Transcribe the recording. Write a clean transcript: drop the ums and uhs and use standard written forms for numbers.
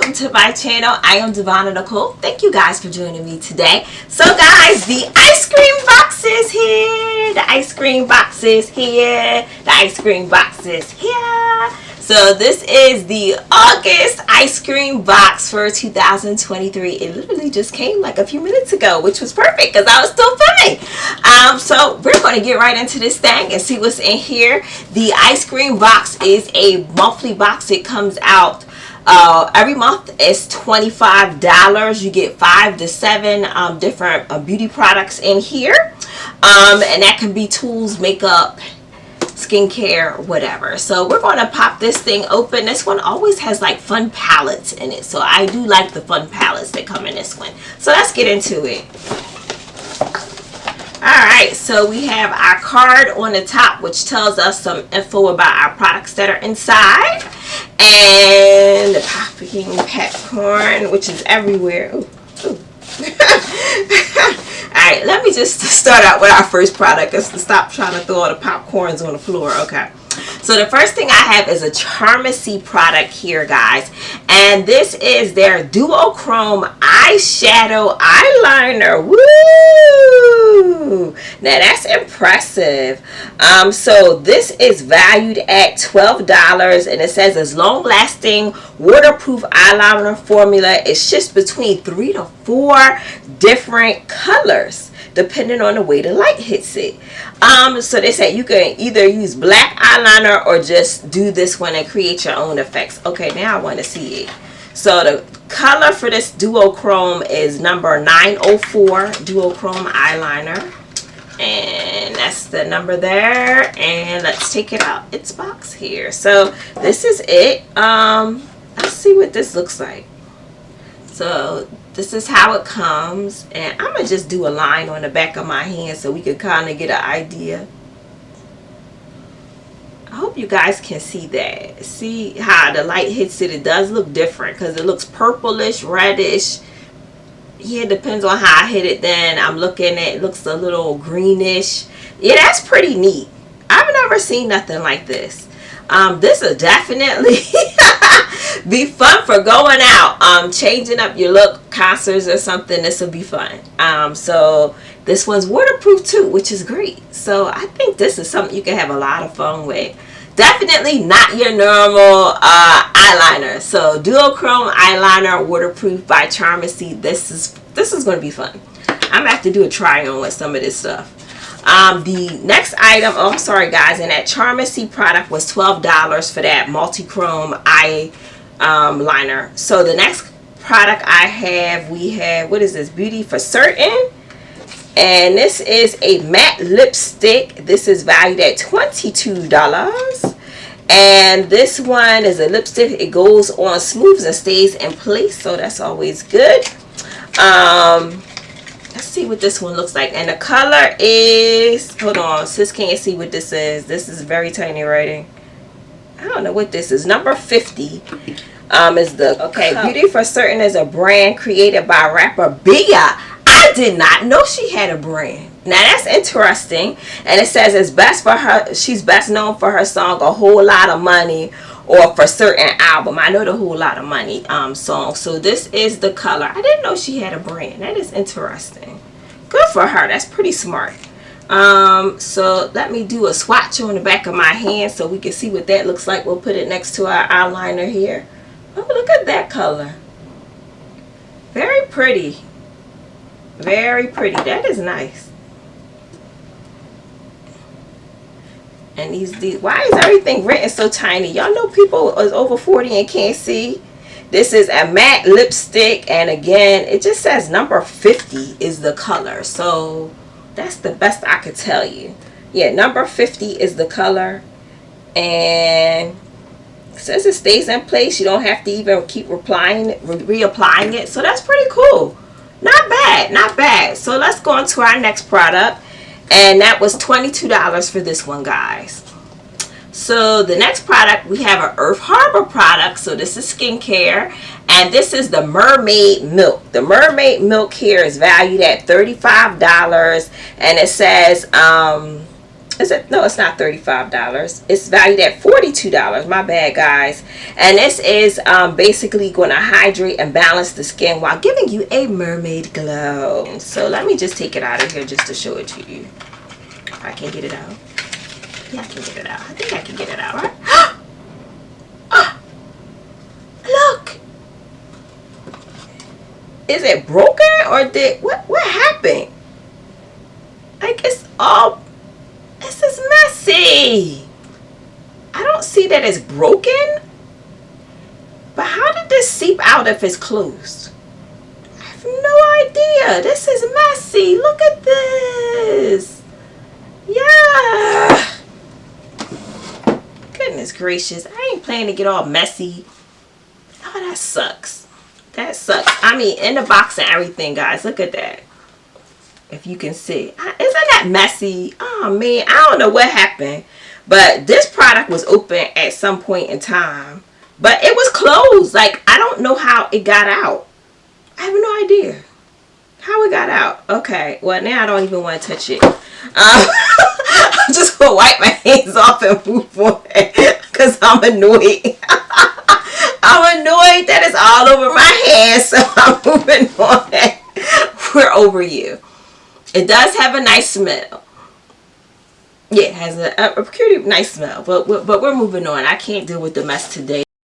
welcome to my channel. I am Devonna Nicole. Thank you guys for joining me today. So guys, the ice cream box is here. The ice cream box is here. The ice cream box is here. So this is the August ice cream box for 2023. It literally just came like a few minutes ago, which was perfect because I was still filming. So we're going to get right into this thing and see what's in here. The ice cream box is a monthly box. It comes out every month. It's $25. You get 5 to 7 different beauty products in here, and that can be tools, makeup, skincare, whatever. So we're going to pop this thing open. This one always has like fun palettes in it, so I do like the fun palettes that come in this one. So let's get into it. Alright, so we have our card on the top, which tells us some info about our products that are inside, and the popping popcorn, which is everywhere. Ooh, ooh. Alright, let me just start out with our first product. Let's stop trying to throw all the popcorns on the floor. Okay. So the first thing I have is a Charmacy product here, guys. And this is their Duochrome Eyeshadow Eyeliner. Woo! Now that's impressive. So this is valued at $12, and it says it's long-lasting, waterproof eyeliner formula. It shifts between 3 to 4 different colors, depending on the way the light hits it. So they say you can either use black eyeliner or just do this one and create your own effects. Okay, now I want to see it. So the color for this Duochrome is number 904 Duochrome eyeliner, and that's the number there. And let's take it out its box here. So this is it. Let's see what this looks like. So this is how it comes, and I'm gonna just do a line on the back of my hand so we can kind of get an idea. I hope you guys can see that. See how the light hits it. It does look different because it looks purplish, reddish. Yeah, it depends on how I hit it. Then I'm looking at it, looks a little greenish. Yeah, that's pretty neat. I've never seen nothing like this. This will definitely be fun for going out, changing up your look, concerts or something. This will be fun. So this one's waterproof too, which is great. So I think this is something you can have a lot of fun with. Definitely not your normal eyeliner. So Duochrome eyeliner, waterproof by Charmacy. This is going to be fun. I'm gonna have to do a try on with some of this stuff. The next item, oh I'm sorry guys, and that Charmacy product was $12 for that multi-chrome eye liner. So the next product I have, we have, what is this, Beauty for Certain, and this is a matte lipstick. This is valued at $22, and this one is a lipstick. It goes on smooths and stays in place, so that's always good. Let's see what this one looks like. And the color is, hold on, sis can't see what this is. This is very tiny writing. I don't know what this is. Number 50 is the, okay, Beauty for Certain is a brand created by rapper Bia. I did not know she had a brand. Now that's interesting. And it says it's best for her, she's best known for her song A Whole Lot of Money, or For Certain album. I know the Whole Lot of Money song. So this is the color. I didn't know she had a brand. That is interesting. Good for her. That's pretty smart. So let me do a swatch on the back of my hand so we can see what that looks like. We'll put it next to our eyeliner here. Oh, look at that color. Very pretty. Very pretty. That is nice. And these why is everything written so tiny? Y'all know people is over 40 and can't see. This is a matte lipstick, and again it just says number 50 is the color, so that's the best I could tell you. Yeah, number 50 is the color, and it says it stays in place. You don't have to even keep reapplying it, so that's pretty cool. Not bad, not bad. So let's go on to our next product. And that was $22 for this one, guys. So the next product, we have an Earth Harbor product. So this is skincare, and this is the Mermaid Milk. The Mermaid Milk here is valued at $35, and it says Is it? No, it's not $35. It's valued at $42. My bad, guys. And this is basically going to hydrate and balance the skin while giving you a mermaid glow. So let me just take it out of here just to show it to you. If I can get it out. Yeah, I can get it out. I think I can get it out, right? Look. Is it broken or did what happened? Like it's all, this is messy. I don't see that it's broken. But how did this seep out if it's closed? I have no idea. This is messy. Look at this. Yeah. Goodness gracious. I ain't planning to get all messy. Oh, that sucks. That sucks. I mean, in the box and everything, guys. Look at that. If you can see. Isn't that messy? Oh, man. I don't know what happened. But this product was open at some point in time. But it was closed. Like, I don't know how it got out. I have no idea how it got out. Okay. Well, now I don't even want to touch it. I'm just going to wipe my hands off and move on. Because I'm annoyed. I'm annoyed that it's all over my hands, so I'm moving on. We're over you. It does have a nice smell. Yeah, it has a pretty nice smell, but we're moving on. I can't deal with the mess today.